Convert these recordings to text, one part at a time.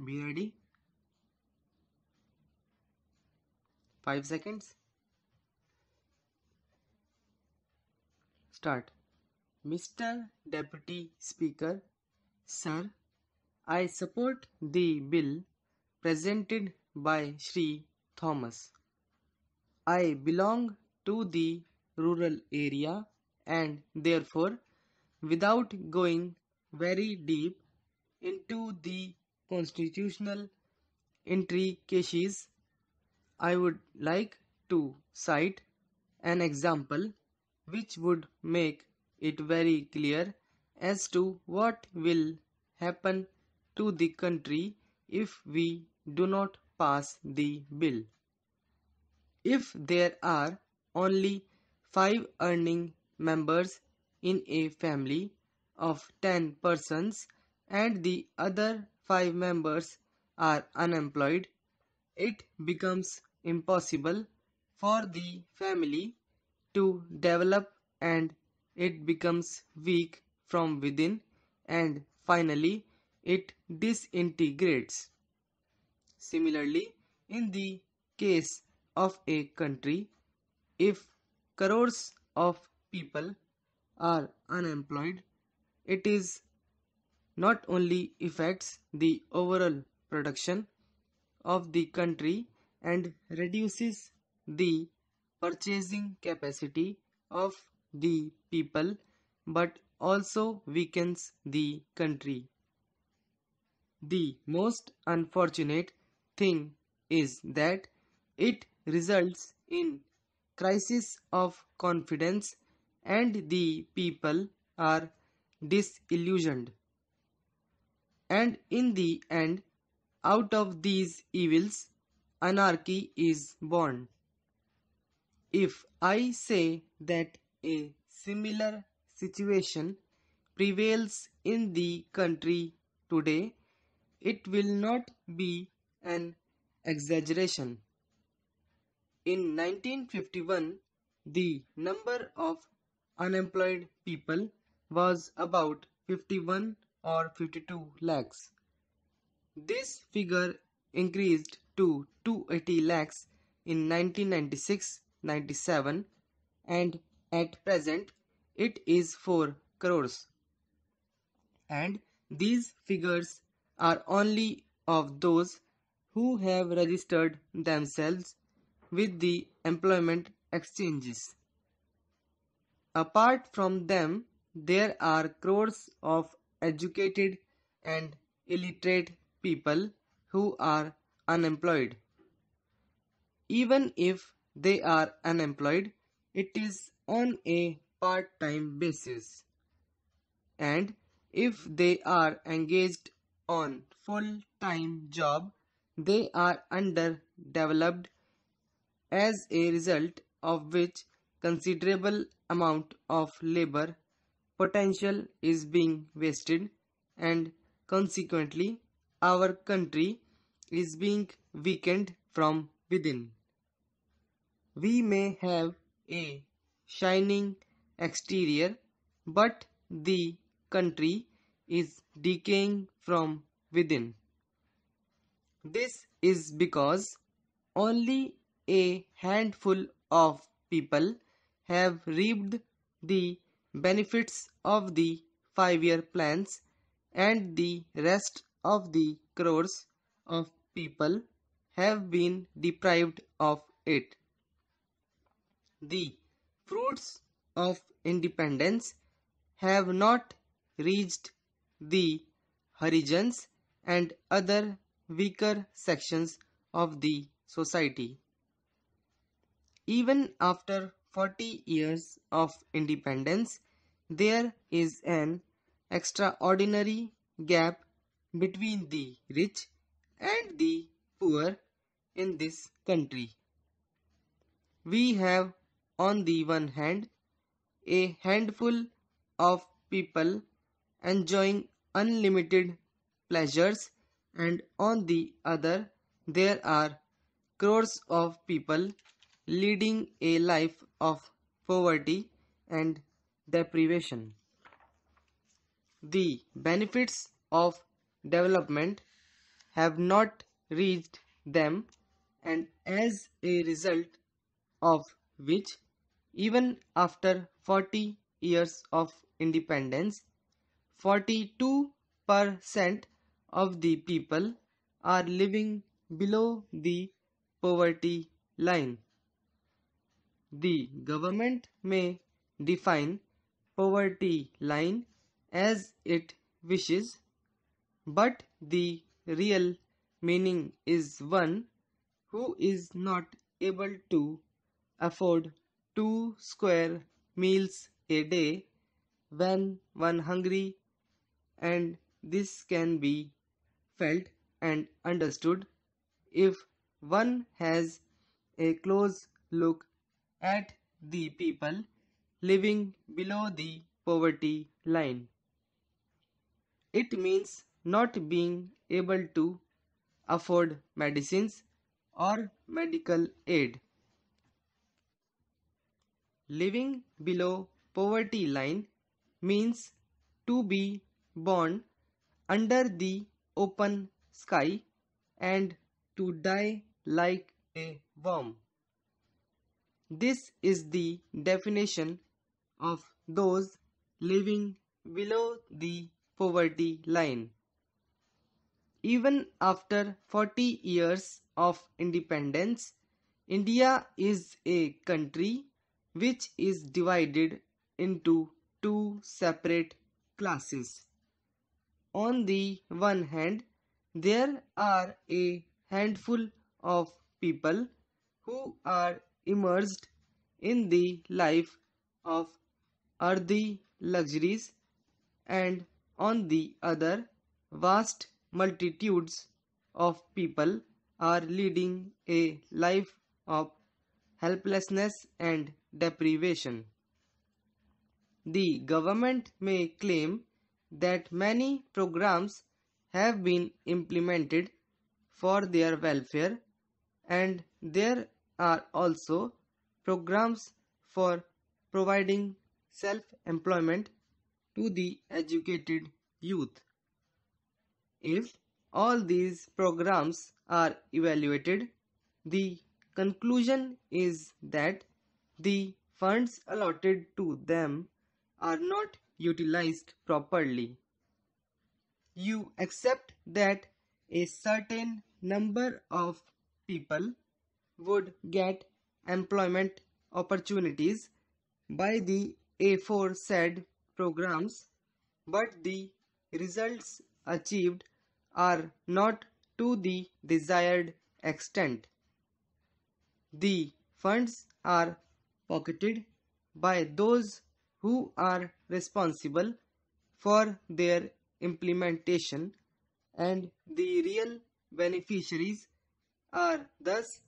Be ready. 5 seconds. Start. Mr. Deputy Speaker, Sir, I support the bill presented by Shri Thomas. I belong to the rural area and therefore, without going very deep into the constitutional intricacies, I would like to cite an example which would make it very clear as to what will happen to the country if we do not pass the bill. If there are only 5 earning members in a family of 10 persons and the other 5 members are unemployed, it becomes impossible for the family to develop and it becomes weak from within and finally it disintegrates. Similarly, in the case of a country, if crores of people are unemployed, it is not only affects the overall production of the country and reduces the purchasing capacity of the people but also weakens the country. The most unfortunate thing is that it results in crisis of confidence and the people are disillusioned. And in the end, out of these evils, anarchy is born. If I say that a similar situation prevails in the country today, it will not be an exaggeration. In 1951, the number of unemployed people was about 51 or 52 lakhs. This figure increased to 280 lakhs in 1996-97 and at present it is 4 crores. And these figures are only of those who have registered themselves with the employment exchanges. Apart from them, there are crores of educated and illiterate people who are unemployed. Even if they are unemployed, it is on a part-time basis. And if they are engaged on full-time job, they are underdeveloped, as a result of which considerable amount of labor potential is being wasted and consequently our country is being weakened from within. We may have a shining exterior, but the country is decaying from within. This is because only a handful of people have reaped the benefits of the 5-year plans and the rest of the crores of people have been deprived of it. The fruits of independence have not reached the Harijans and other weaker sections of the society. Even after 40 years of independence, there is an extraordinary gap between the rich and the poor in this country. We have, on the one hand, a handful of people enjoying unlimited pleasures, and on the other, there are crores of people leading a life of poverty and deprivation. The benefits of development have not reached them, and as a result of which, even after 40 years of independence, 42% of the people are living below the poverty line. The government may define poverty line as it wishes, but the real meaning is one who is not able to afford 2 square meals a day when one hungry, and this can be felt and understood if one has a close look at the people living below the poverty line. It means not being able to afford medicines or medical aid. Living below poverty line means to be born under the open sky and to die like a worm. This is the definition of those living below the poverty line. Even after 40 years of independence, India is a country which is divided into two separate classes. On the one hand, there are a handful of people who are immersed in the life of earthly luxuries, and on the other, vast multitudes of people are leading a life of helplessness and deprivation. The government may claim that many programs have been implemented for their welfare, and there are also programs for providing self-employment to the educated youth. If all these programs are evaluated, the conclusion is that the funds allotted to them are not utilized properly. You accept that a certain number of people would get employment opportunities by the aforesaid programs, but the results achieved are not to the desired extent. The funds are pocketed by those who are responsible for their implementation, and the real beneficiaries are thus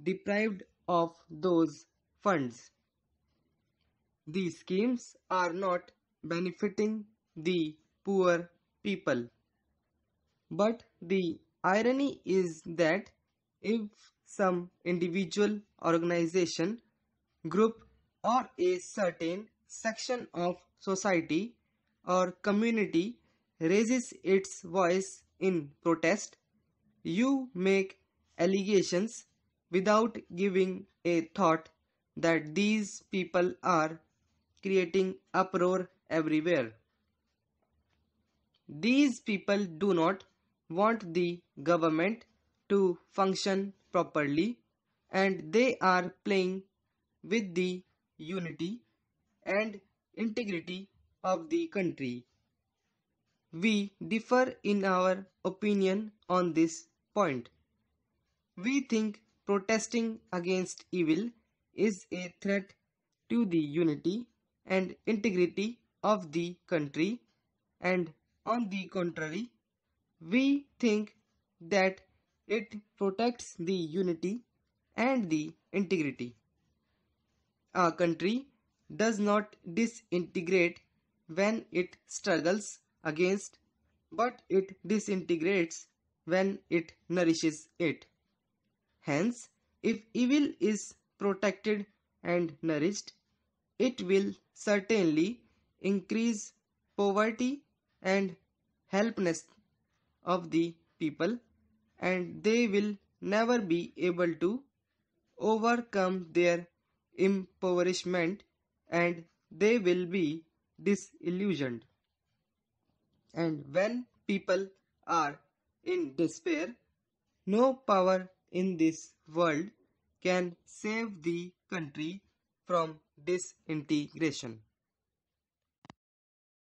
deprived of those funds. These schemes are not benefiting the poor people. But the irony is that if some individual, organization, group, or a certain section of society or community raises its voice in protest, you make allegations without giving a thought that these people are creating uproar everywhere. These people do not want the government to function properly, and they are playing with the unity and integrity of the country. We differ in our opinion on this point. We think protesting against evil is a threat to the unity and integrity of the country, and on the contrary, we think that it protects the unity and the integrity. A country does not disintegrate when it struggles against, but it disintegrates when it nourishes it. Hence, if evil is protected and nourished, it will certainly increase poverty and helplessness of the people, and they will never be able to overcome their impoverishment, and they will be disillusioned. And when people are in despair, no power in this world can save the country from disintegration.